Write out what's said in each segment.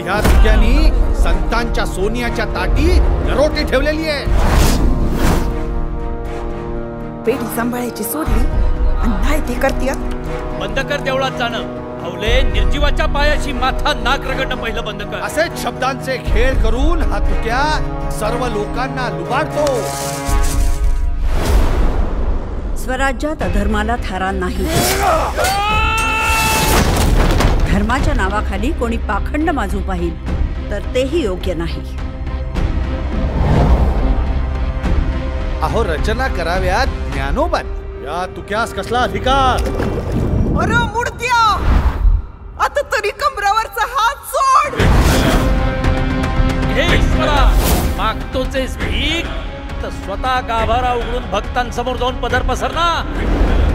ह्या तुक्यानी संतांच्या सोन्याच्या ताटी नरोटी ठेवलेली आहे. पेढी सांभाळायची सोडली आणि नाही ती करते. बंद कर देवळात जाणं. हवले निर्जीवाच्या पायाशी माथा नाक रगडणं पहिलं बंद कर. असेच शब्दांचे खेळ करून हा तुक्या सर्व लोकांना लुबाडतो. स्वराज्यात अधर्माला थारा नाही. धर्माच्या नावाखाली कोणी पाखंड माजू पाहिल तर तेही योग्य नाही. अहो रचना कराव्यात ज्ञानोबांनी. या तुक्यास कसला अधिकार? अरे मुडत्या, आता तरी कमरावरचा हात सोड. हे ईश्वरा, मागतोचेस भीक तर स्वतः गाभारा उघडून भक्तांसमोर जाऊन पदर पसरना.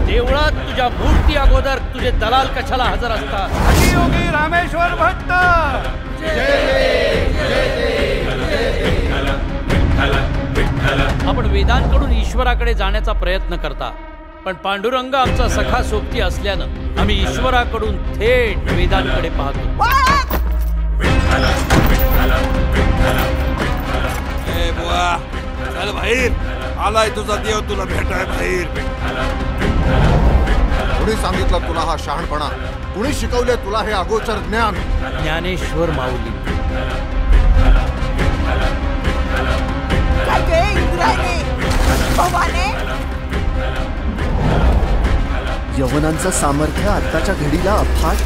देवळात तुझ्या मूर्ती अगोदर तुझे दलाल कशाला हजर असतात? योगी रामेश्वर भट्ट आपण वेदांकडून ईश्वराकडे जाण्याचा प्रयत्न करता, पण पांडुरंग आमचा सखा सोबती असल्यानं आम्ही ईश्वराकडून थेट वेदांकडे पाहतो. चल बाहेर, आलाय तुझा देव तुला भेटाय बाहेर. कुणी सांगितलं तुला हा शहाणपणा? कुणी शिकवले तुला हे अगोचर ज्ञान? ज्ञानेश्वर माऊली. यवनांचं सामर्थ्य आताच्या घडीला अफाट.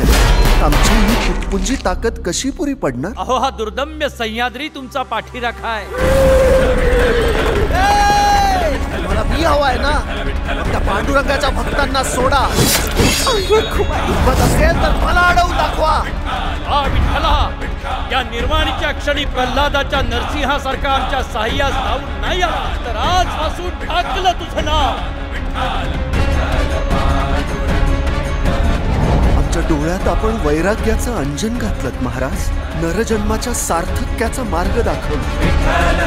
आमची ही तुटपुंजी ताकद कशी पुरी पडणार? अहो हा दुर्दम्य सह्याद्री तुमचा पाठीराखा आहे. मला मी हवाय ना, त्या पांडुरंगाच्या भक्तांना सोडा. असेल तर मला अडवून दाखवा. हा विठ्ठला, या निर्वाणीच्या क्षणी प्रल्हादाच्या नरसिंहासारखा आमच्या साह्यास धावून नाही आला तर आजपासून टाकलं तुझं नाव. आमच्या डोळ्यात आपण वैराग्याचं अंजन घातलं महाराज. नरजन्माच्या सार्थक्याचा मार्ग दाखवला. विठाला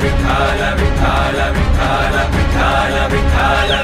विठाला विठाला विठाला विठाला विठाला